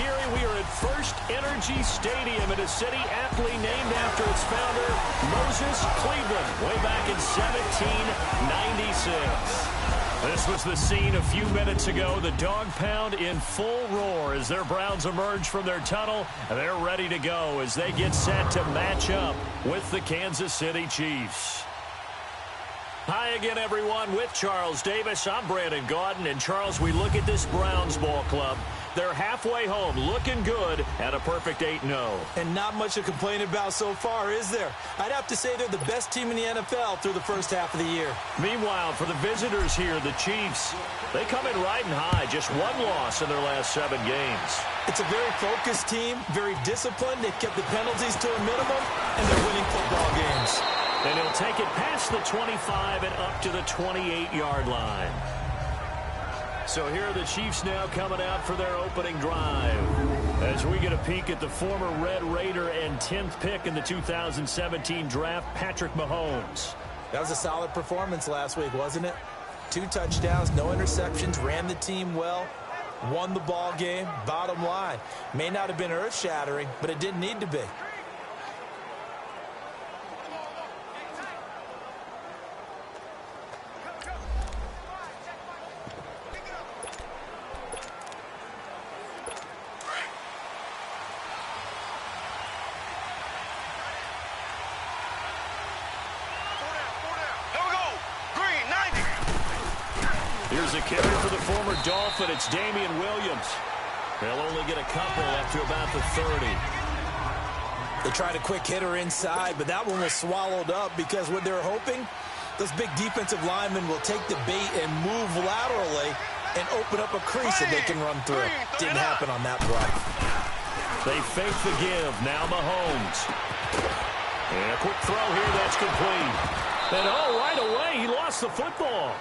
Geary. We are at First Energy Stadium in a city aptly named after its founder, Moses Cleveland, way back in 1796. This was the scene a few minutes ago. The dog pound in full roar as their Browns emerge from their tunnel. They're ready to go as they get set to match up with the Kansas City Chiefs. Hi again, everyone. With Charles Davis, I'm Brandon Gaudin. And, Charles, we look at this Browns ball club. They're halfway home, looking good, at a perfect 8-0. And not much to complain about so far, is there? I'd have to say they're the best team in the NFL through the first half of the year. Meanwhile, for the visitors here, the Chiefs, they come in riding high. Just one loss in their last 7 games. It's a very focused team, very disciplined. They've kept the penalties to a minimum, and they're winning football games. And he'll take it past the 25 and up to the 28-yard line. So here are the Chiefs now coming out for their opening drive. As we get a peek at the former Red Raider and 10th pick in the 2017 draft, Patrick Mahomes. That was a solid performance last week, wasn't it? 2 touchdowns, no interceptions, ran the team well, won the ball game. Bottom line, may not have been earth-shattering, but it didn't need to be. Here's a carry for the former Dolphin. It's Damian Williams. They'll only get a couple up to about the 30. They tried a quick hitter inside, but that one was swallowed up because what they're hoping, those big defensive linemen will take the bait and move laterally and open up a crease that they can run through. Didn't happen on that play. They fake the give. Now Mahomes. And a quick throw here. That's complete. And right away, he lost the football.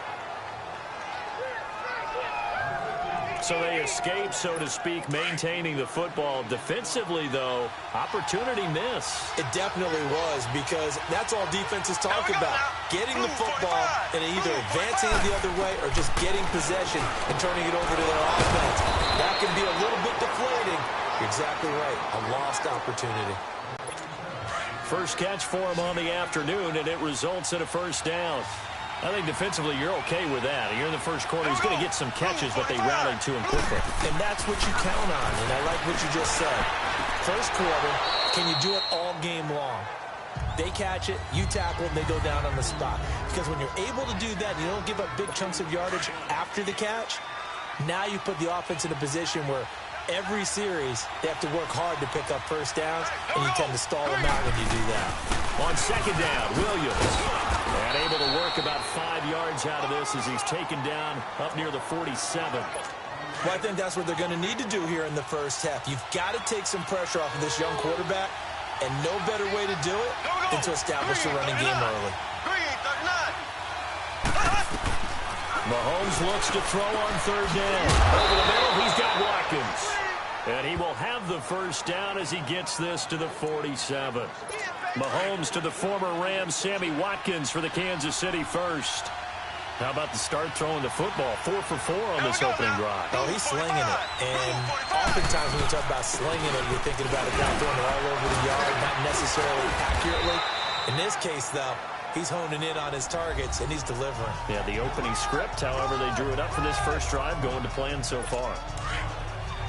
So they escape, so to speak, maintaining the football. Defensively, though, opportunity miss. It definitely was, because that's all defenses talk about. Getting the football and either advancing it the other way or just getting possession and turning it over to their offense. That can be a little bit deflating. You're exactly right. A lost opportunity. First catch for him on the afternoon, and it results in a first down. I think defensively you're okay with that. You're in the first quarter. He's going to get some catches, but they rallied to him quickly. And that's what you count on, and I like what you just said. First quarter, can you do it all game long? They catch it, you tackle them, they go down on the spot. Because when you're able to do that, you don't give up big chunks of yardage after the catch. Now you put the offense in a position where every series they have to work hard to pick up first downs, and you tend to stall them out when you do that. On second down, Williams. And able to work about 5 yards out of this as he's taken down up near the 47. Well, I think that's what they're going to need to do here in the first half. You've got to take some pressure off of this young quarterback, and no better way to do it than to establish the running game early. Mahomes looks to throw on third down. Over the middle, he's got Watkins. And he will have the first down as he gets this to the 47. Mahomes to the former Rams, Sammy Watkins for the Kansas City first. How about the start throwing the football? 4 for 4 on this opening drive. Oh, he's slinging it. And oftentimes when we talk about slinging it, you're thinking about a guy throwing it all over the yard, not necessarily accurately. In this case, though, he's honing in on his targets, and he's delivering. Yeah, the opening script, however, they drew it up for this first drive, going to plan so far.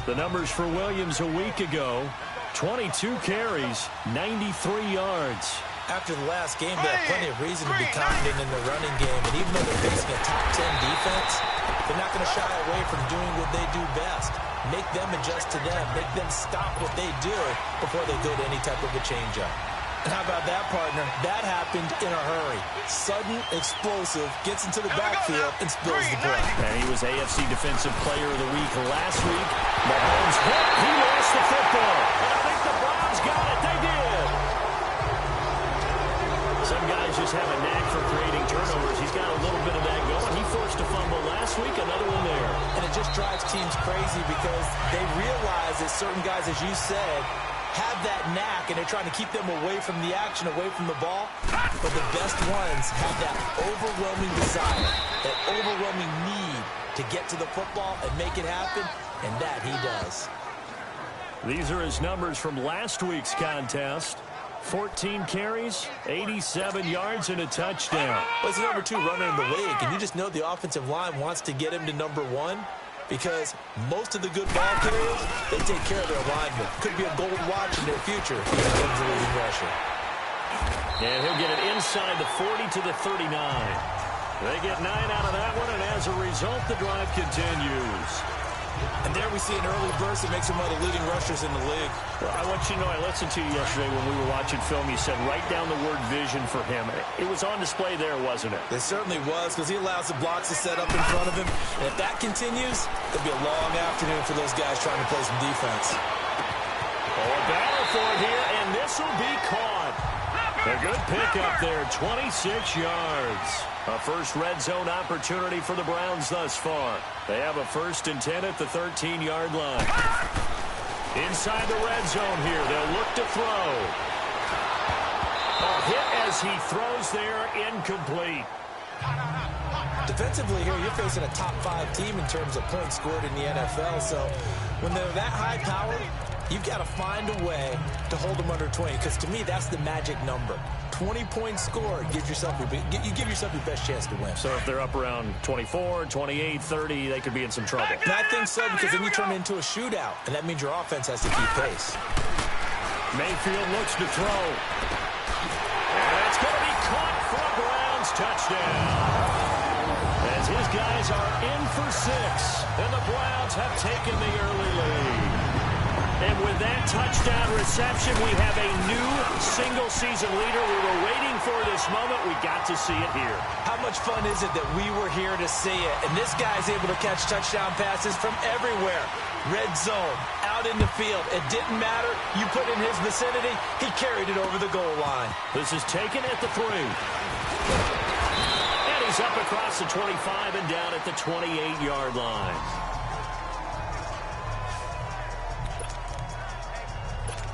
The numbers for Williams a week ago, 22 carries, 93 yards. After the last game, they have plenty of reason to be confident in the running game. And even though they're facing a top 10 defense, they're not going to shy away from doing what they do best. Make them adjust to them. Make them stop what they do before they go to any type of a change-up. And how about that, partner? That happened in a hurry. Sudden, explosive, gets into the backfield and spills the play. And he was AFC Defensive Player of the Week last week. Mahomes hit. He lost the football. And I think the Browns got it. They did. Some guys just have a knack for creating turnovers. He's got a little bit of that going. He forced a fumble last week, another one there. And it just drives teams crazy because they realize that certain guys, as you said, have that knack, and they're trying to keep them away from the action, away from the ball. But the best ones have that overwhelming desire, that overwhelming need to get to the football and make it happen, and that he does. These are his numbers from last week's contest. 14 carries, 87 yards, and a touchdown. Well, he's the number 2 runner in the league, and you just know the offensive line wants to get him to number 1 because most of the good ball carriers, they take care of their linemen. Could be a gold watch in their future if he becomes the leading rusher. And he'll get it inside the 40 to the 39. They get 9 out of that one, and as a result, the drive continues. And there we see an early burst that makes him one of the leading rushers in the league. Well, I want you to know, I listened to you yesterday when we were watching film. You said write down the word vision for him. It was on display there, wasn't it? It certainly was, because he allows the blocks to set up in front of him. And if that continues, it'll be a long afternoon for those guys trying to play some defense. Oh, a battle for it here, and this will be caught. A good pickup there, 26 yards. A first red zone opportunity for the Browns thus far. They have a 1st and 10 at the 13-yard line. Inside the red zone here, they'll look to throw. A hit as he throws there, incomplete. Defensively here, you're facing a top 5 team in terms of points scored in the NFL. So when they're that high powered, you've got to find a way to hold them under 20, because to me, that's the magic number. 20 points scored, you give yourself your best chance to win. So if they're up around 24, 28, 30, they could be in some trouble. And I think so, because then you turn it into a shootout, and that means your offense has to keep pace. Mayfield looks to throw. And it's going to be caught for a Browns touchdown. As his guys are in for 6, and the Browns have taken the early lead. And with that touchdown reception, we have a new single-season leader. We were waiting for this moment. We got to see it here. How much fun is it that we were here to see it? And this guy's able to catch touchdown passes from everywhere. Red zone, out in the field. It didn't matter. You put in his vicinity, he carried it over the goal line. This is taken at the 3. And he's up across the 25 and down at the 28-yard line.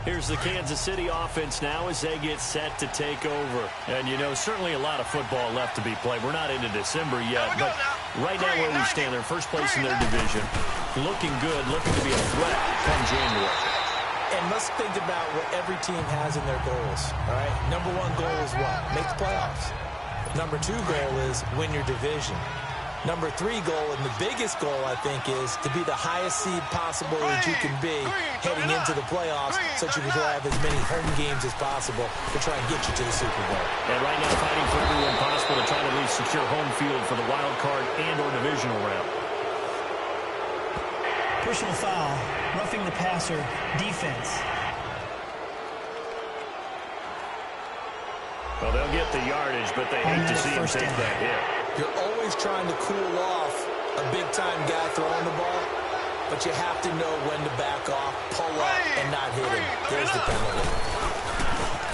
Here's the Kansas City offense now as they get set to take over. And, you know, certainly a lot of football left to be played. We're not into December yet, but right now where we stand, they're first place in their division. Looking good, looking to be a threat come January. And let's think about what every team has in their goals, all right? Number 1 goal is what? Make the playoffs. Number 2 goal is win your division. Number 3 goal, and the biggest goal, I think, is to be the highest seed possible that you can be heading into the playoffs so that you can have as many home games as possible to try and get you to the Super Bowl. And right now fighting for everyone possible to try to at least secure home field for the wild card and or divisional round. Personal foul, roughing the passer, defense. Well, they'll get the yardage, but they hate to see him take that hit. You're always trying to cool off a big-time guy throwing the ball, but you have to know when to back off, pull up, and not hit him. There's the penalty.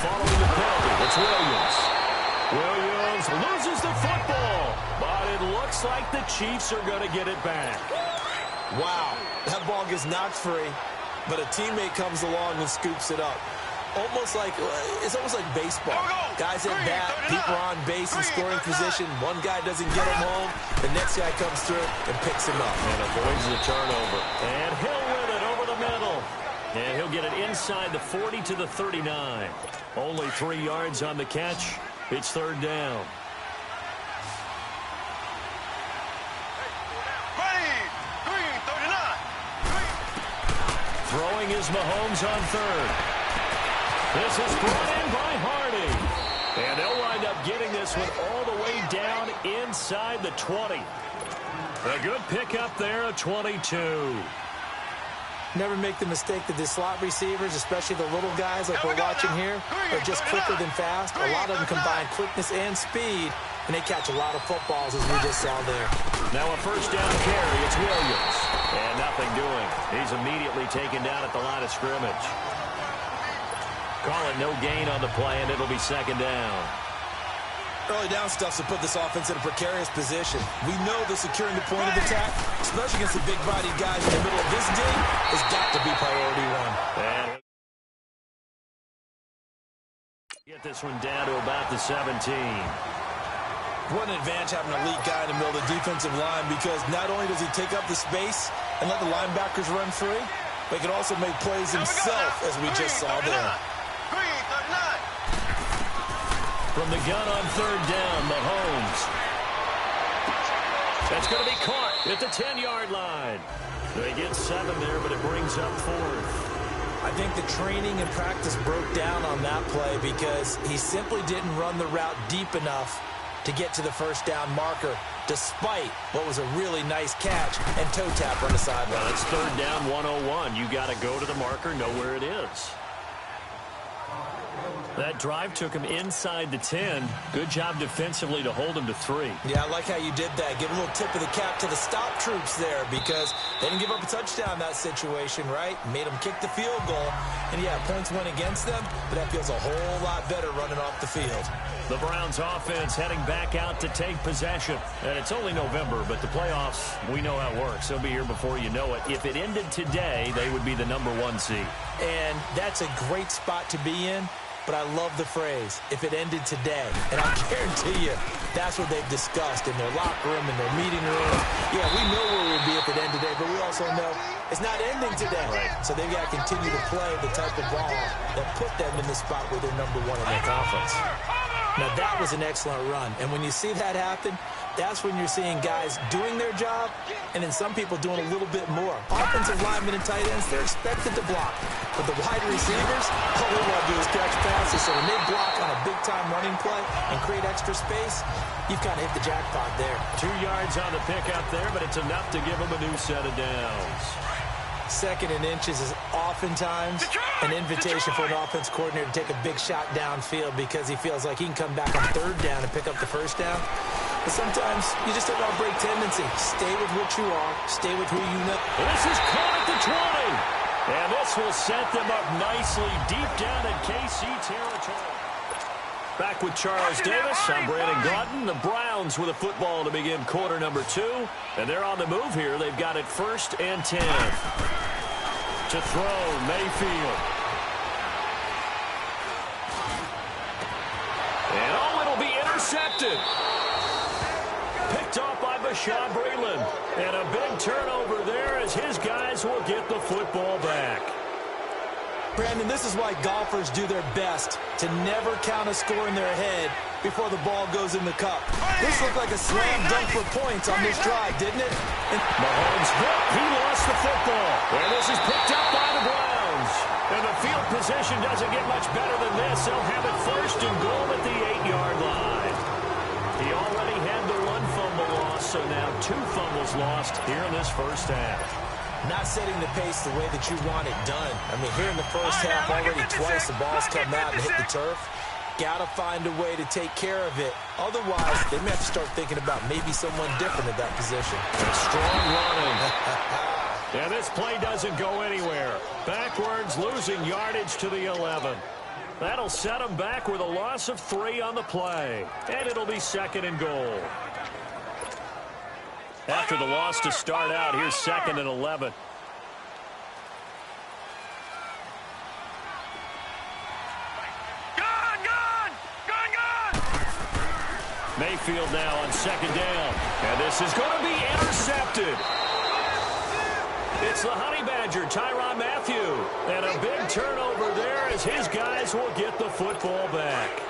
Following the penalty, it's Williams. Williams loses the football, but it looks like the Chiefs are going to get it back. Wow, that ball gets knocked free, but a teammate comes along and scoops it up. It's almost like baseball. Guys at bat, people are on base in scoring position. One guy doesn't get him home. The next guy comes through and picks him up. And avoids the turnover. And he'll win it over the middle. And he'll get it inside the 40 to the 39. Only 3 yards on the catch. It's 3rd down. Throwing is Mahomes on 3rd. This is brought in by Harding. And they'll wind up getting this one all the way down inside the 20. A good pickup there at 22. Never make the mistake that the slot receivers, especially the little guys like we're watching here, are just quicker than fast. A lot of them combine quickness and speed, and they catch a lot of footballs, as we just saw there. Now a 1st down carry. It's Williams. And nothing doing. He's immediately taken down at the line of scrimmage. Call it no gain on the play, and it'll be 2nd down. Early down stuff to put this offense in a precarious position. We know that securing the point of attack, especially against the big-bodied guys in the middle of this dig, has got to be priority 1. And get this one down to about the 17. What an advantage having an elite guy in the middle of the defensive line, because not only does he take up the space and let the linebackers run free, but he can also make plays himself, as we just saw there. From the gun on third down, Mahomes. That's going to be caught at the 10-yard line. They get 7 there, but it brings up 4th. I think the training and practice broke down on that play because he simply didn't run the route deep enough to get to the first down marker, despite what was a really nice catch and toe tap on the sideline. Well, it's third down 101. You got to go to the marker, know where it is. That drive took him inside the 10. Good job defensively to hold him to 3. Yeah, I like how you did that. Give a little tip of the cap to the stop troops there because they didn't give up a touchdown in that situation, right? Made them kick the field goal. And, yeah, points went against them, but that feels a whole lot better running off the field. The Browns offense heading back out to take possession. And it's only November, but the playoffs, we know how it works. They'll be here before you know it. If it ended today, they would be the number 1 seed. And that's a great spot to be in. But I love the phrase, if it ended today. And I guarantee you, that's what they've discussed in their locker room, in their meeting room. Yeah, we know where we'd be if it ended today, but we also know it's not ending today. Right. So they've got to continue to play the type of ball that put them in the spot where they're number 1 in their conference. Now, that was an excellent run. And when you see that happen, that's when you're seeing guys doing their job and then some people doing a little bit more. Offensive linemen and tight ends, they're expected to block. But the wide receivers, all they want to do is catch passes. So when they block on a big-time running play and create extra space, you've kind of hit the jackpot there. 2 yards on the pickup there, but it's enough to give them a new set of downs. 2nd and inches is oftentimes an invitation for an offense coordinator to take a big shot downfield because he feels like he can come back on 3rd down and pick up the 1st down. But sometimes you just don't want to break tendency. Stay with what you are. Stay with who you know. This is caught at the 20. And this will set them up nicely deep down in KC territory. Back with Charles Davis. I'm Brandon Gaudin. The Browns with a football to begin quarter number 2. And they're on the move here. They've got it 1st and 10. To throw, Mayfield. And it'll be intercepted. Picked off by Bashaud Breeland. And a big turnover there as his guys will get the football back. Brandon, this is why golfers do their best to never count a score in their head before the ball goes in the cup. This looked like a slam dunk for points on this drive, didn't it? Mahomes hit. He lost the football. And this is picked up by the Browns. And the field position doesn't get much better than this. They'll have it 1st and goal at the 8-yard line. He already had the 1 fumble loss, so now 2 fumbles lost here in this first half. Not setting the pace the way that you want it done. I mean, here in the first half, already twice the ball's come out and hit the turf. Got to find a way to take care of it. Otherwise, they may have to start thinking about maybe someone different at that position. Strong running. And this play doesn't go anywhere. Backwards, losing yardage to the 11. That'll set them back with a loss of 3 on the play. And it'll be 2nd and goal. After the loss to start out, here's 2nd and 11. Mayfield now on 2nd down. And this is going to be intercepted. It's the Honey Badger, Tyrann Mathieu. And a big turnover there as his guys will get the football back.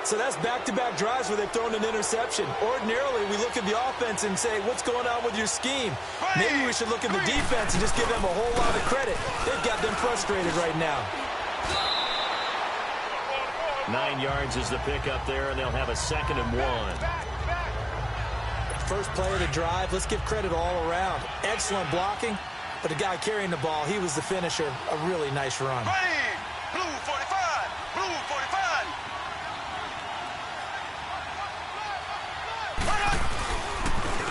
So that's back-to-back drives where they've thrown an interception. Ordinarily, we look at the offense and say, what's going on with your scheme? Maybe we should look at the defense and just give them a whole lot of credit. They've got them frustrated right now. 9 yards is the pickup there, and they'll have a 2nd and 1. First play of the drive, let's give credit all around. Excellent blocking, but the guy carrying the ball, he was the finisher. A really nice run. Blue 45, blue 45.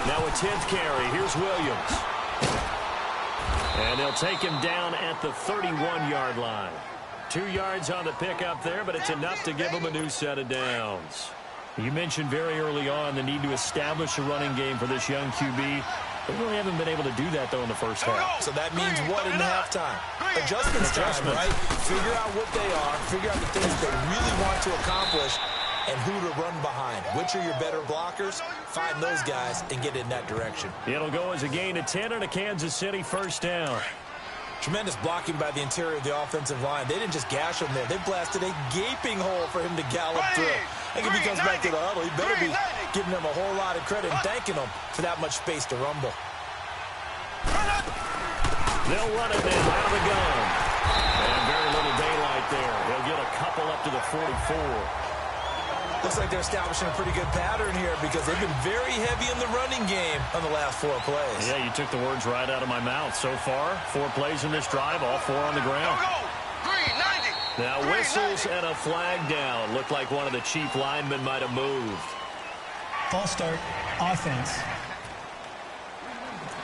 Now a 10th carry. Here's Williams. And they'll take him down at the 31-yard line. 2 yards on the pickup there, but it's enough to give him a new set of downs. You mentioned very early on the need to establish a running game for this young QB. They really haven't been able to do that, though, in the first half. So that means what in the halftime? Adjustments time, right? Figure out what they are, figure out the things they really want to accomplish, and who to run behind. Which are your better blockers? Find those guys and get in that direction. It'll go as a gain of 10 and a Kansas City 1st down. Tremendous blocking by the interior of the offensive line. They didn't just gash him there. They blasted a gaping hole for him to gallop through. I think if he comes back to the huddle, he better be giving them a whole lot of credit and thanking them for that much space to rumble. They'll run it now out of the gun. And very little daylight there. They'll get a couple up to the 44. Looks like they're establishing a pretty good pattern here because they've been very heavy in the running game on the last 4 plays. Yeah, you took the words right out of my mouth. So far, 4 plays in this drive, all 4 on the ground. Now whistles and a flag down. Looked like one of the chief linemen might have moved. False start, offense.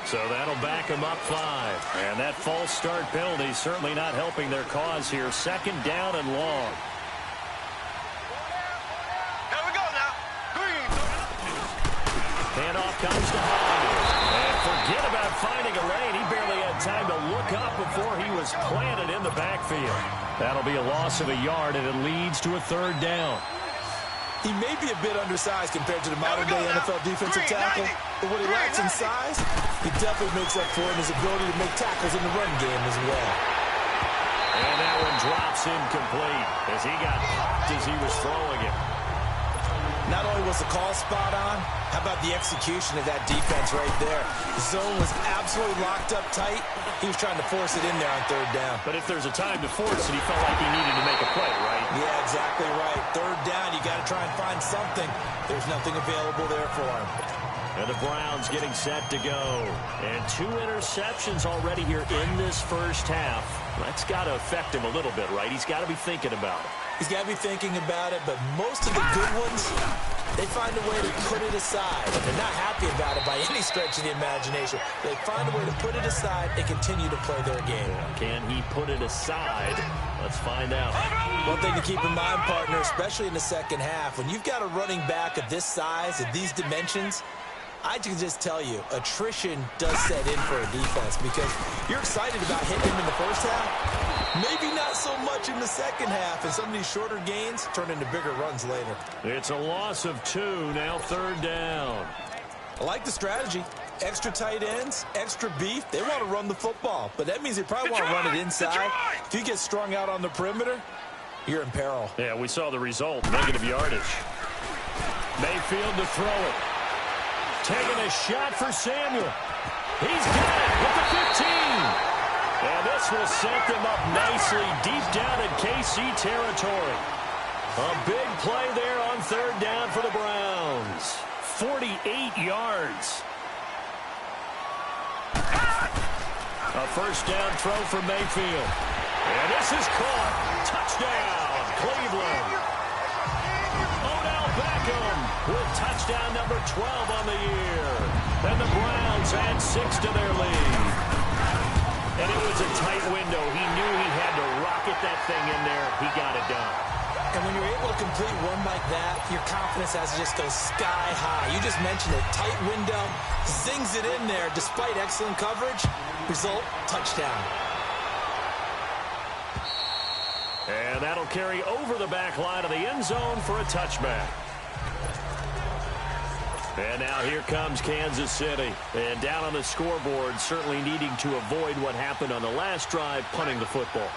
So that'll back them up 5. And that false start penalty certainly not helping their cause here. 2nd down and long. Handoff comes to Holland. And forget about finding a lane. He barely had time to look up before he was planted in the backfield. That'll be a loss of a yard, and it leads to a 3rd down. He may be a bit undersized compared to the modern-day NFL defensive tackle, but what he lacks in size, he definitely makes up for in his ability to make tackles in the run game as well. And that one drops incomplete as he got popped as he was throwing it. Not only was the call spot on, how about the execution of that defense right there? The zone was absolutely locked up tight. He was trying to force it in there on 3rd down. But if there's a time to force it, he felt like he needed to make a play, right? Yeah, exactly right. 3rd down, you got to try and find something. There's nothing available there for him. And the Browns getting set to go. And 2 interceptions already here in this first half. That's got to affect him a little bit, right? He's got to be thinking about it. He's got to be thinking about it, but most of the good ones, they find a way to put it aside. They're not happy about it by any stretch of the imagination. They find a way to put it aside and continue to play their game. Can he put it aside? Let's find out. One thing to keep in mind, partner, especially in the second half, when you've got a running back of this size, of these dimensions, I can just tell you, attrition does set in for a defense because you're excited about hitting him in the first half. Maybe not so much in the second half, and some of these shorter gains turn into bigger runs later. It's a loss of 2, now 3rd down. I like the strategy. Extra tight ends, extra beef. They want to run the football, but that means they probably want to run it inside. If you get strung out on the perimeter, you're in peril. Yeah, we saw the result, negative yardage. Mayfield to throw it. Taking a shot for Samuel. He's got it with the 15. And this will set them up nicely deep down in KC territory. A big play there on 3rd down for the Browns. 48 yards. A 1st down throw for Mayfield. And this is caught. Touchdown, Cleveland. Odell Beckham with touchdown number 12 on the year. And the Browns add 6 to their lead. And it was a tight window. He knew he had to rocket that thing in there. He got it done. And when you're able to complete one like that, your confidence has to just go sky high. You just mentioned it. Tight window, zings it in there despite excellent coverage. Result, touchdown. And that'll carry over the back line of the end zone for a touchback. And now here comes Kansas City. And down on the scoreboard, certainly needing to avoid what happened on the last drive, punting the football.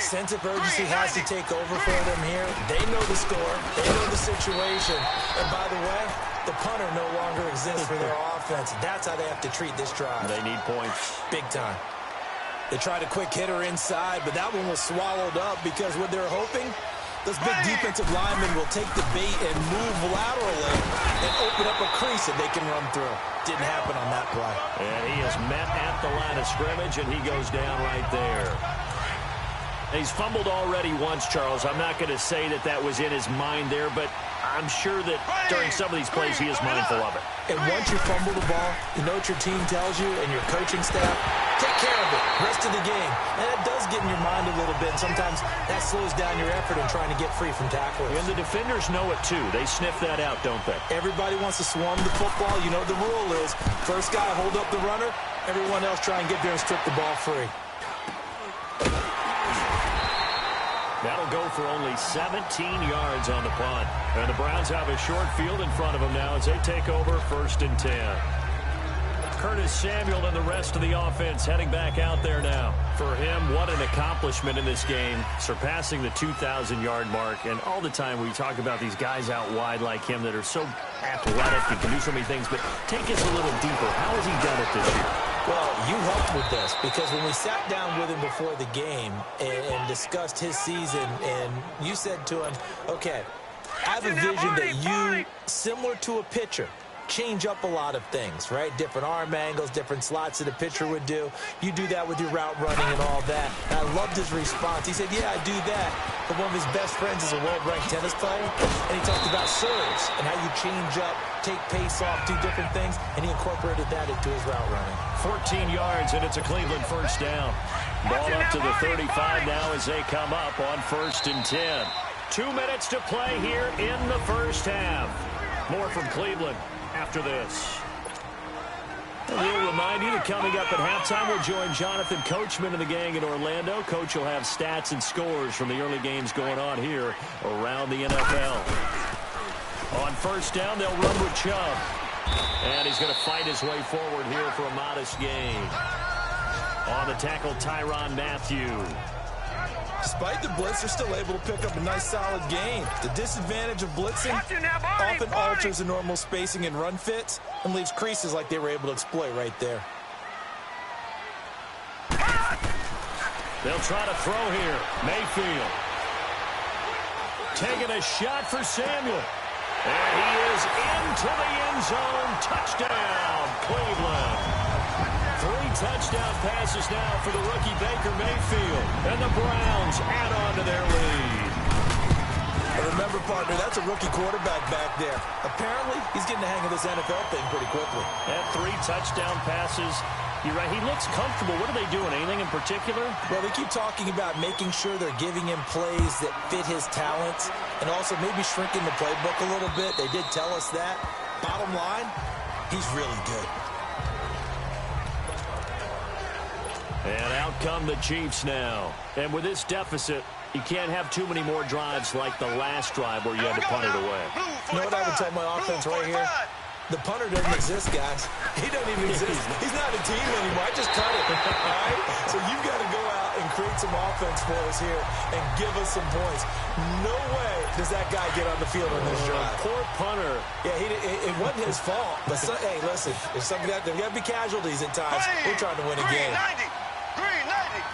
Sense of urgency has to take over for them here. They know the score. They know the situation. And by the way, the punter no longer exists for their offense. That's how they have to treat this drive. They need points. Big time. They tried a quick hitter inside, but that one was swallowed up because what they're hoping, those big defensive linemen will take the bait and move laterally and open up a crease that they can run through. Didn't happen on that play. And he is met at the line of scrimmage, and he goes down right there. He's fumbled already once, Charles. I'm not going to say that that was in his mind there, but I'm sure that during some of these plays he is mindful of it. And once you fumble the ball, you know what your team tells you and your coaching staff? Take care of it. Rest of the game. And it does get in your mind a little bit. Sometimes that slows down your effort in trying to get free from tacklers. And the defenders know it, too. They sniff that out, don't they? Everybody wants to swarm the football. You know what the rule is. First guy, hold up the runner. Everyone else try and get there and strip the ball free. That'll go for only 17 yards on the punt. And the Browns have a short field in front of them now as they take over 1st and 10. Curtis Samuel and the rest of the offense heading back out there now. For him, what an accomplishment in this game, surpassing the 2,000-yard mark. And all the time we talk about these guys out wide like him that are so athletic and can do so many things. But take us a little deeper. How has he done it this year? Well, you helped with this because when we sat down with him before the game and discussed his season, and you said to him, okay, I have a vision that you, similar to a pitcher, change up a lot of things, right? Different arm angles, different slots that a pitcher would do. You do that with your route running and all that. And I loved his response. He said, yeah, I do that. But one of his best friends is a world-ranked tennis player. And he talked about serves and how you change up, take pace off, do different things. And he incorporated that into his route running. 14 yards, and it's a Cleveland first down. Ball up to the 35 now as they come up on 1st and 10. 2 minutes to play here in the first half. More from Cleveland after this. And we'll remind you that coming up at halftime, we'll join Jonathan Coachman and the gang in Orlando. Coach will have stats and scores from the early games going on here around the NFL. On 1st down, they'll run with Chubb. And he's going to fight his way forward here for a modest gain. On the tackle, Tyrann Mathieu. Despite the blitz, they're still able to pick up a nice solid gain. The disadvantage of blitzing often alters the normal spacing and run fits and leaves creases like they were able to exploit right there. They'll try to throw here. Mayfield. Taking a shot for Samuel. And he is into the end zone. Touchdown, Cleveland. 3 touchdown passes now for the rookie Baker Mayfield. And the Browns add on to their lead. And remember, partner, that's a rookie quarterback back there. Apparently, he's getting the hang of this NFL thing pretty quickly. And 3 touchdown passes. You're right, he looks comfortable. What are they doing? Anything in particular? Well, they keep talking about making sure they're giving him plays that fit his talents and also maybe shrinking the playbook a little bit. They did tell us that. Bottom line, he's really good. And out come the Chiefs now. And with this deficit, you can't have too many more drives like the last drive where you had to punt it away. You know what I would tell my offense right here? The punter doesn't exist, guys. He doesn't even exist. He's not a team anymore. I just cut it. All right? So you've got to go out and create some offense for us here and give us some points. No way does that guy get on the field on this drive. Poor punter. Yeah, it wasn't his fault. But, hey, listen, there's got to be casualties at times. We're trying to win a game. Green 90.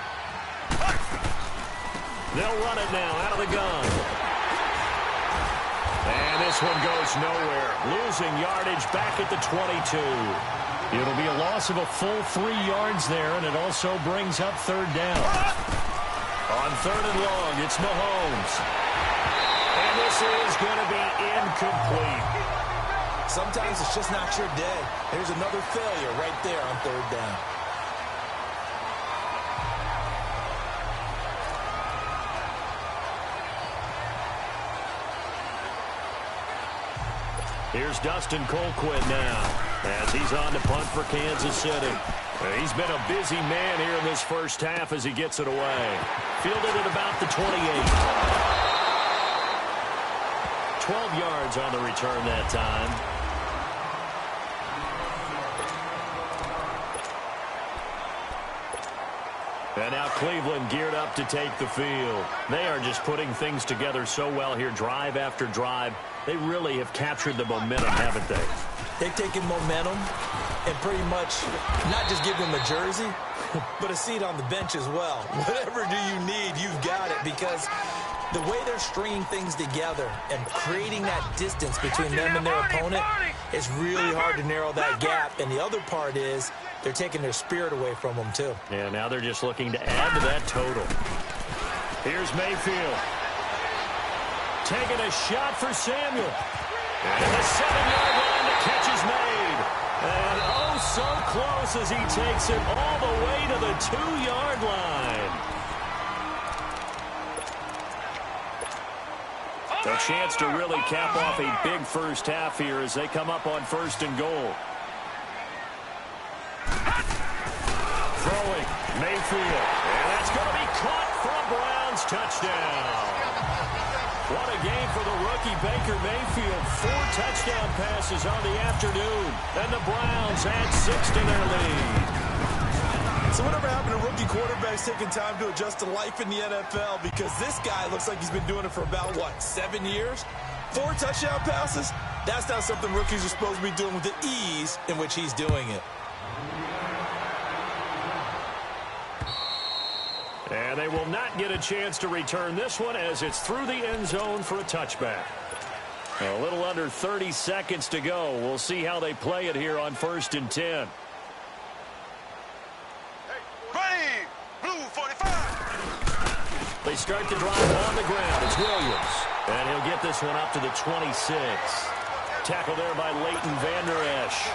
They'll run it now out of the gun. And this one goes nowhere. Losing yardage back at the 22. It'll be a loss of a full 3 yards there, and it also brings up 3rd down. On 3rd and long, it's Mahomes. And this is going to be incomplete. Sometimes it's just not your day. Here's another failure right there on 3rd down. Here's Dustin Colquitt now as he's on to punt for Kansas City. He's been a busy man here in this first half as he gets it away. Fielded at about the 28. 12 yards on the return that time. And now Cleveland geared up to take the field. They are just putting things together so well here, drive after drive. They really have captured the momentum, haven't they? They've taken momentum and pretty much not just give them a jersey, but a seat on the bench as well. Whatever do you need, you've got it, because the way they're stringing things together and creating that distance between them and their opponent, it's really hard to narrow that gap. And the other part is they're taking their spirit away from them, too. Yeah, now they're just looking to add to that total. Here's Mayfield. Taking a shot for Samuel. And the 7-yard line, the catch is made. And oh, so close as he takes it all the way to the 2-yard line. A chance to really cap off a big first half here as they come up on 1st and goal. Throwing, Mayfield. And that's going to be caught for a Browns touchdown. What a game for the rookie Baker Mayfield, 4 touchdown passes on the afternoon. And the Browns add 6 to their lead. So whatever happened to rookie quarterbacks taking time to adjust to life in the NFL? Because this guy looks like he's been doing it for about, 7 years? 4 touchdown passes? That's not something rookies are supposed to be doing with the ease in which he's doing it. And they will not get a chance to return this one as it's through the end zone for a touchback. A little under 30 seconds to go. We'll see how they play it here on 1st and 10. They start the drive on the ground. It's Williams. And he'll get this one up to the 26. Tackled there by Leighton Vander Esch.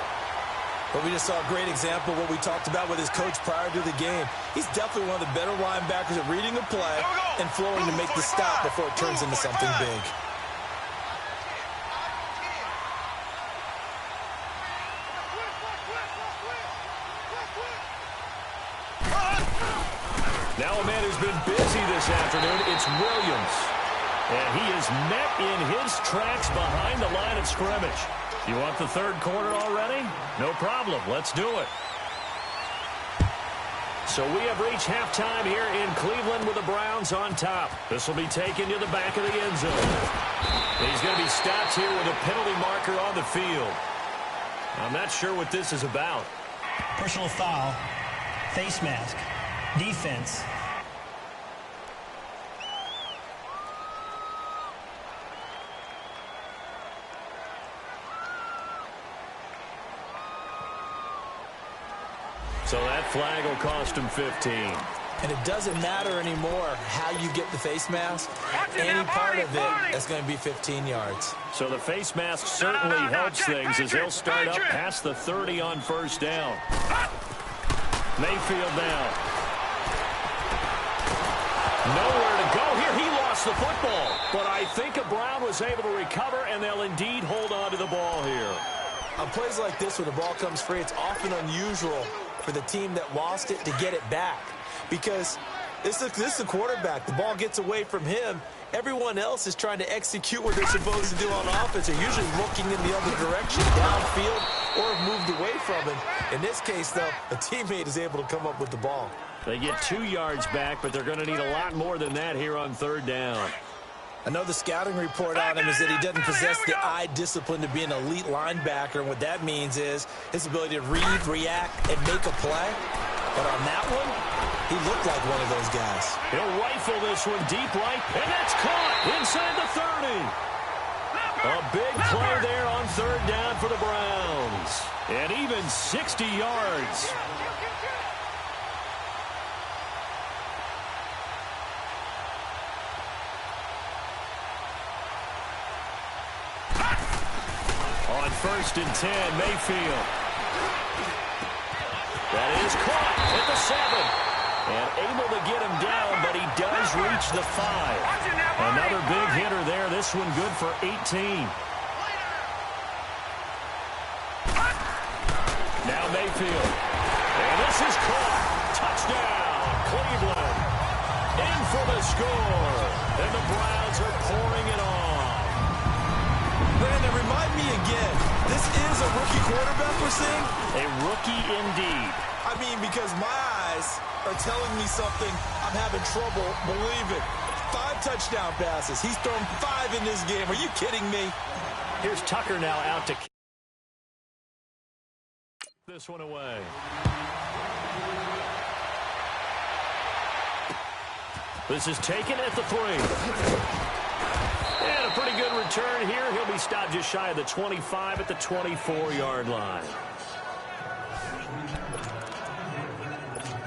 But we just saw a great example of what we talked about with his coach prior to the game. He's definitely one of the better linebackers at reading a play and flowing to make the stop before it turns into something big. Now a man who's been busy this afternoon, it's Williams. And he is met in his tracks behind the line of scrimmage. You want the third quarter already? No problem. Let's do it. So we have reached halftime here in Cleveland with the Browns on top. This will be taken to the back of the end zone. He's going to be stopped here with a penalty marker on the field. I'm not sure what this is about. Personal foul, face mask, defense. So that flag will cost him 15. And it doesn't matter anymore how you get the face mask. Any part of it is going to be 15 yards. So the face mask certainly helps things as he'll start up past the 30 on 1st down. Mayfield now. Nowhere to go here. He lost the football. But I think a Brown was able to recover, and they'll indeed hold on to the ball here. On plays like this, when the ball comes free, it's often unusual for the team that lost it to get it back. Because this is the quarterback. The ball gets away from him. Everyone else is trying to execute what they're supposed to do on offense. They're usually looking in the other direction, downfield, or have moved away from him. In this case, though, a teammate is able to come up with the ball. They get 2 yards back, but they're going to need a lot more than that here on 3rd down. Another scouting report on him is that he doesn't possess the eye discipline to be an elite linebacker. And what that means is his ability to read, react, and make a play. But on that one, he looked like one of those guys. He'll rifle this one deep right, and that's caught inside the 30. A big play there on 3rd down for the Browns. And even 60 yards. On 1st and 10, Mayfield. That is caught at the 7. And able to get him down, but he does reach the 5. Another big hitter there. This one good for 18. Now Mayfield. And this is caught. Touchdown, Cleveland. In for the score. And the Browns are pouring it on. Brandon, remind me again, this is a rookie quarterback we're seeing? A rookie indeed. I mean, because my eyes are telling me something I'm having trouble believing. 5 touchdown passes. He's thrown 5 in this game. Are you kidding me? Here's Tucker now out to this one away. This is taken at the 3. And a pretty good return here. He'll be stopped just shy of the 25 at the 24-yard line.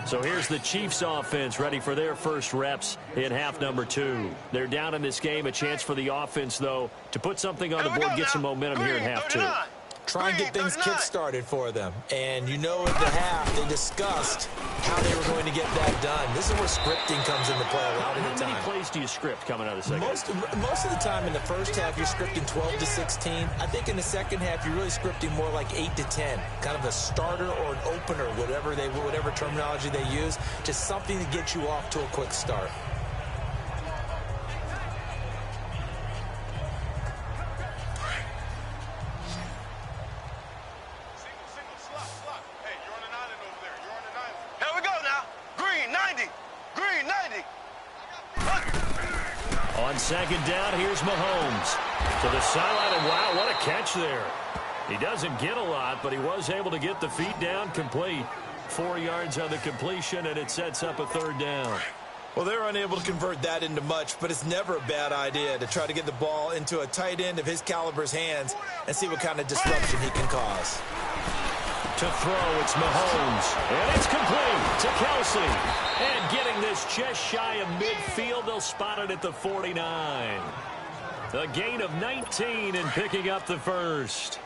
So here's the Chiefs offense ready for their first reps in half number 2. They're down in this game. A chance for the offense, though, to put something on the board, get some momentum here in half 2. Try and get things kick-started for them. And you know at the half, they discussed how they were going to get that done. This is where scripting comes into play a lot of the time. How many plays do you script coming out of the second? Most of the time in the first half, you're scripting 12 to 16. I think in the second half, you're really scripting more like 8 to 10. Kind of a starter or an opener, whatever terminology they use. Just something to get you off to a quick start. On second down, here's Mahomes. To the sideline, and wow, what a catch there. He doesn't get a lot, but he was able to get the feet down complete. 4 yards on the completion, and it sets up a third down. Well, they're unable to convert that into much, but it's never a bad idea to try to get the ball into a tight end of his caliber's hands and see what kind of disruption he can cause. To throw, it's Mahomes. And it's complete to Kelsey. And getting this just shy of midfield, they'll spot it at the 49. A gain of 19 and picking up the first.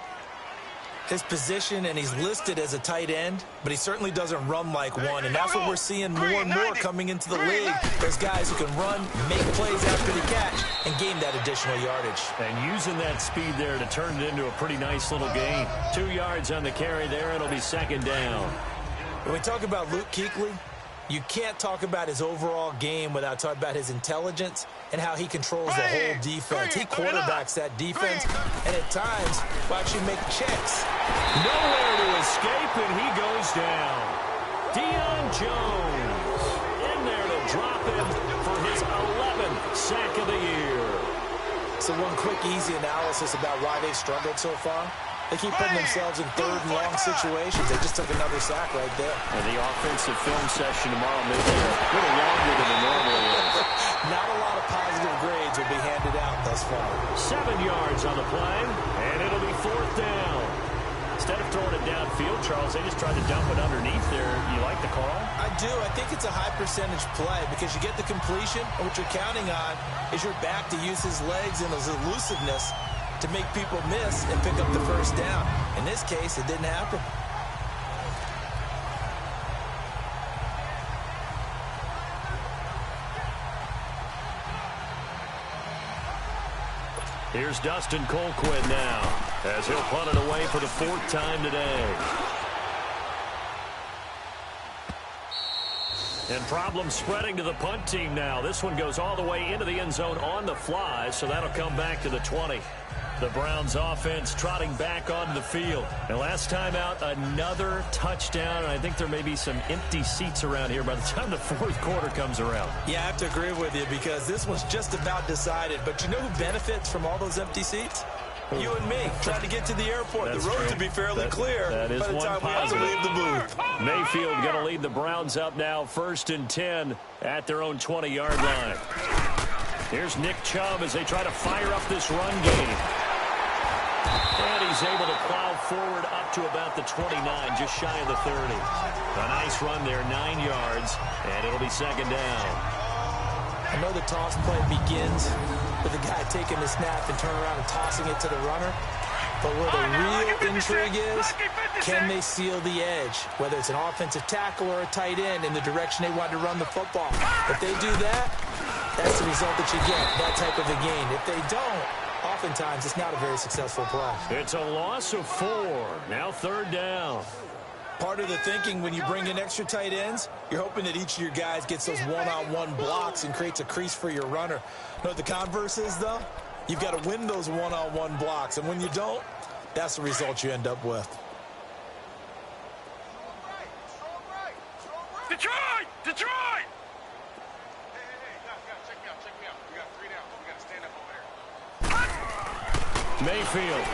His position, and he's listed as a tight end, but he certainly doesn't run like one, and that's what we're seeing more and more coming into the league. There's guys who can run, make plays after the catch, and gain that additional yardage. And using that speed there to turn it into a pretty nice little gain. 2 yards on the carry there. It'll be second down. When we talk about Luke Kuechly, you can't talk about his overall game without talking about his intelligence and how he controls the whole defense. He quarterbacks that defense, and at times will actually make checks. Nowhere to escape, and he goes down. Deion Jones in there to drop him for his 11th sack of the year. So one quick, easy analysis about why they've struggled so far. They keep putting themselves in third and long situations. They just took another sack right there. And the offensive film session tomorrow may be a little longer than it normally is. Not a lot of positive grades will be handed out thus far. 7 yards on the play, and it'll be fourth down. Instead of throwing it downfield, Charles, they just tried to dump it underneath there. You like the call? I do. I think it's a high percentage play because you get the completion, and what you're counting on is your back to use his legs and his elusiveness to make people miss and pick up the first down. In this case, it didn't happen. Here's Dustin Colquitt now as he'll punt it away for the 4th time today. And problems spreading to the punt team now. This one goes all the way into the end zone on the fly, so that'll come back to the 20. The Browns offense trotting back onto the field. And last time out, another touchdown. And I think there may be some empty seats around here by the time the 4th quarter comes around. Yeah, I have to agree with you because this one's just about decided. But you know who benefits from all those empty seats? You and me, trying to get to the airport. That's the road true. to be fairly clear that is by the one time we have to positive. leave the booth. Mayfield going to lead the Browns up now, 1st and 10 at their own 20-yard line. Here's Nick Chubb as they try to fire up this run game. And he's able to plow forward up to about the 29, just shy of the 30. A nice run there, 9 yards, and it'll be second down. I know the toss play begins with the guy taking the snap and turning around and tossing it to the runner. But where the real intrigue is, can they seal the edge? Whether it's an offensive tackle or a tight end in the direction they want to run the football. If they do that, that's the result that you get, that type of a gain. If they don't, oftentimes it's not a very successful play. It's a loss of 4. Now 3rd down. Part of the thinking when you bring in extra tight ends, you're hoping that each of your guys gets those one-on-one blocks and creates a crease for your runner. You know what the converse is, though? You've got to win those one-on-one blocks, and when you don't, that's the result you end up with. Detroit! Detroit! Hey, guys, check me out. We got 3 down. We got to stand up over there. Mayfield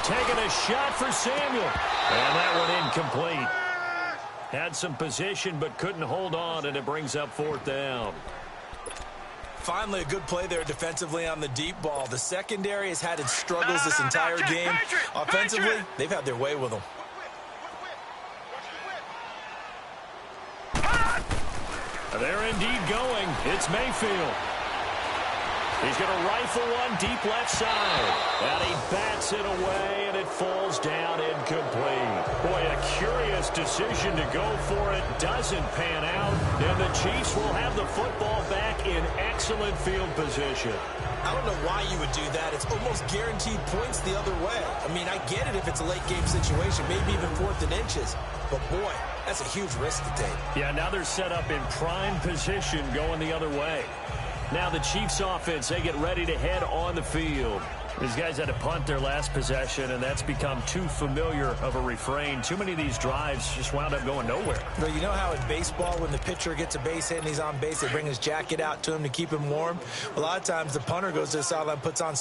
taking a shot for Samuel. And that one incomplete. Had some position but couldn't hold on, and it brings up 4th down. Finally, a good play there defensively on the deep ball. The secondary has had its struggles this entire game. Offensively, they've had their way with them. They're indeed going. It's Mayfield. He's going to rifle one deep left side. And he bats it away, and it falls down incomplete. Boy, a curious decision to go for it. Doesn't pan out. And the Chiefs will have the football back in excellent field position. I don't know why you would do that. It's almost guaranteed points the other way. I mean, I get it if it's a late game situation, maybe even 4th and inches. But, boy, that's a huge risk to take. Yeah, now they're set up in prime position going the other way. Now the Chiefs offense, they get ready to head on the field. These guys had to punt their last possession, and that's become too familiar of a refrain. Too many of these drives just wound up going nowhere. Well, you know how in baseball, when the pitcher gets a base hit and he's on base, they bring his jacket out to him to keep him warm? A lot of times the punter goes to the sideline, puts on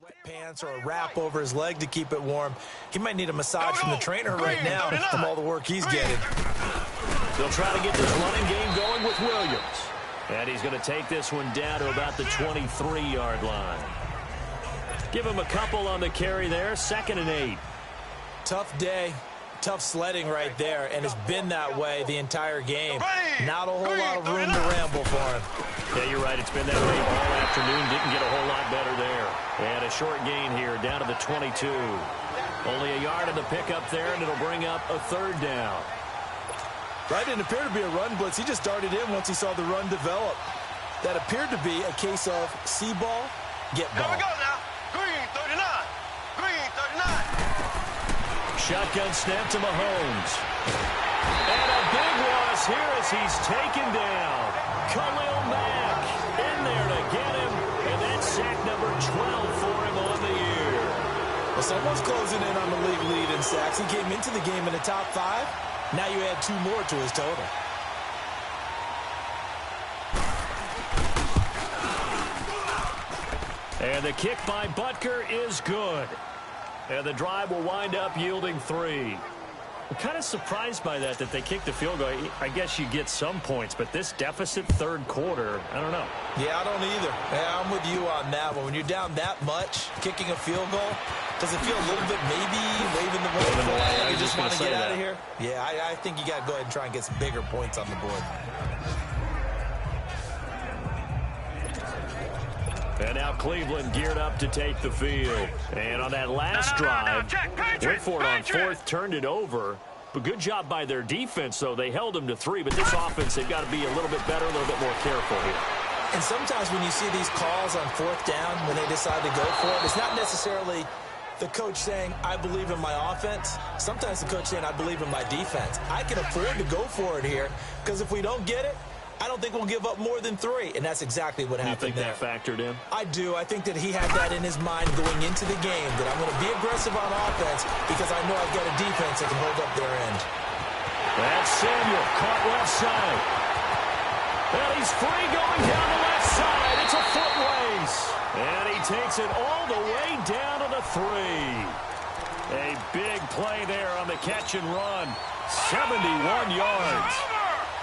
Sweatpants or a wrap over his leg to keep it warm. He might need a massage from the trainer right now from all the work he's getting. They'll try to get this running game going with Williams. And he's going to take this one down to about the 23-yard line. Give him a couple on the carry there, 2nd and 8. Tough day, tough sledding right there, and it's been that way the entire game. Not a whole lot of room to ramble for him. Yeah, you're right. It's been that way all afternoon. Didn't get a whole lot better there. And a short gain here down to the 22. Only a yard of the pickup there, and it'll bring up a 3rd down. That didn't appear to be a run blitz. He just darted in once he saw the run develop. That appeared to be a case of see ball, get ball. Here we go now. Green 39. Green 39. Shotgun snap to Mahomes. And a big loss here as he's taken down. Khalil Mack in there to get him. And that's sack number 12 for him on the year. Well, someone's closing in on the league lead in sacks. He came into the game in the top 5. Now you add 2 more to his total. And the kick by Butker is good. And the drive will wind up yielding 3. I'm kind of surprised by that they kicked the field goal. I guess you get some points, but this deficit 3rd quarter, I don't know. Yeah, I don't either. Yeah, I'm with you on that one. When you're down that much, kicking a field goal, does it feel a little bit maybe waving the white flag? You just want to get out of here? Yeah, I think you got to go ahead and try and get some bigger points on the board. And now Cleveland geared up to take the field. And on that last drive, went for it on 4th, turned it over. But good job by their defense, though. They held them to 3, but this offense, they've got to be a little bit better, a little bit more careful here. And sometimes when you see these calls on 4th down, when they decide to go for it, it's not necessarily the coach saying, I believe in my offense. Sometimes the coach saying, I believe in my defense. I can afford to go for it here, because if we don't get it, I don't think we'll give up more than 3, and that's exactly what happened there. You think that factored in? I do. I think that he had that in his mind going into the game, that I'm going to be aggressive on offense because I know I've got a defense that can hold up their end. That's Samuel, caught left side. Well, he's free going down the left side. It's a foot race. And he takes it all the way down to the 3. A big play there on the catch and run. 71 yards.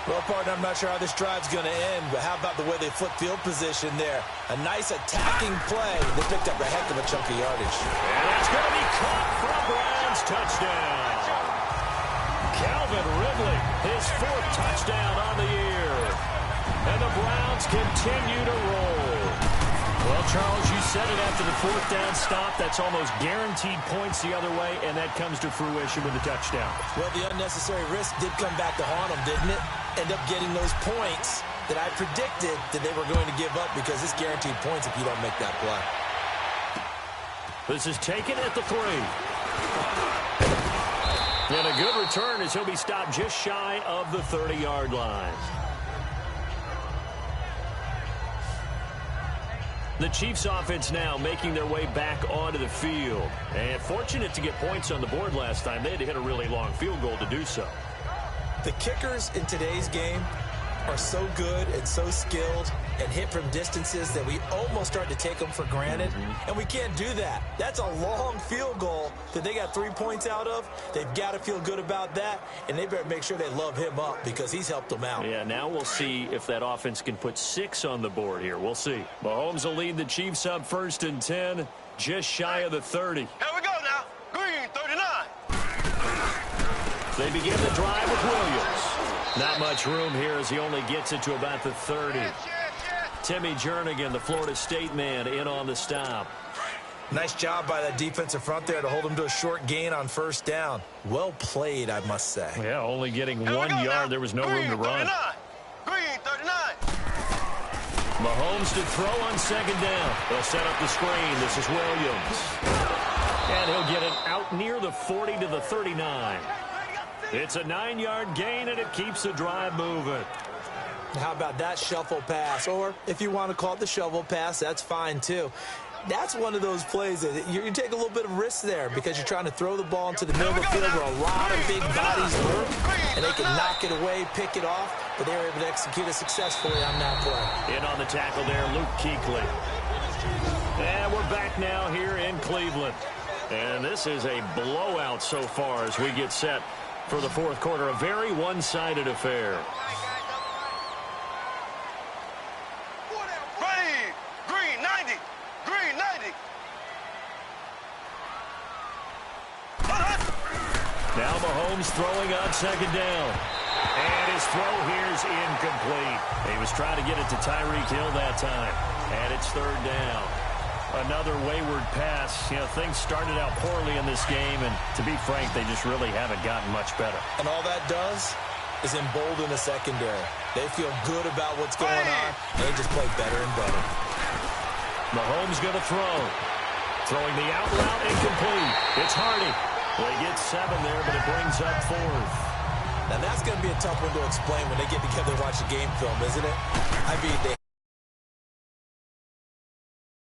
Well, partner, I'm not sure how this drive's going to end, but how about the way they flip field position there? A nice attacking play. They picked up a heck of a chunk of yardage. And that's going to be caught for a Browns touchdown. Calvin Ridley, his 4th touchdown on the year. And the Browns continue to roll. Well, Charles, you said it after the 4th down stop. That's almost guaranteed points the other way, and that comes to fruition with a touchdown. Well, the unnecessary risk did come back to haunt them, didn't it? End up getting those points that I predicted that they were going to give up because it's guaranteed points if you don't make that play. This is taken at the 3. And a good return as he'll be stopped just shy of the 30-yard line. The Chiefs offense now making their way back onto the field. And fortunate to get points on the board last time. They had to hit a really long field goal to do so. The kickers in today's game are so good and so skilled and hit from distances that we almost start to take them for granted. And we can't do that. That's a long field goal that they got 3 points out of. They've got to feel good about that, and they better make sure they love him up because he's helped them out. Yeah, now we'll see if that offense can put 6 on the board here. We'll see. Mahomes will lead the Chiefs up 1st and 10, just shy of the 30. Here we go now. Green 39. They begin the drive with Williams. Not much room here as he only gets it to about the 30. Timmy Jernigan, the Florida State man, in on the stop. Nice job by that defensive front there to hold him to a short gain on 1st down. Well played, I must say. Yeah, only getting 1 yard. Now. There was no room to run. 39. Green 39. Mahomes to throw on 2nd down. They'll set up the screen. This is Williams. And he'll get it out near the 40 to the 39. It's a 9-yard gain, and it keeps the drive moving. How about that shuffle pass? Or if you want to call it the shovel pass, that's fine too. That's one of those plays that you take a little bit of risk there because you're trying to throw the ball into the middle of the field where a lot of big bodies work, and they can knock it away, pick it off, but they were able to execute it successfully on that play. In on the tackle there, Luke Kuechly. And we're back now here in Cleveland. And this is a blowout so far as we get set for the fourth quarter. A very one-sided affair. Ready. Green 90. Green 90. Now Mahomes throwing on second down. And his throw here is incomplete. He was trying to get it to Tyreek Hill that time. And it's third down. Another wayward pass. You know, things started out poorly in this game, and to be frank, they just really haven't gotten much better. And all that does is embolden the secondary. They feel good about what's going on, and they just play better and better. Mahomes going to throw. Throwing the out route incomplete. It's Hardy. They get 7 there, but it brings up 4th. Now, that's going to be a tough one to explain when they get together and watch the game film, isn't it? I mean, they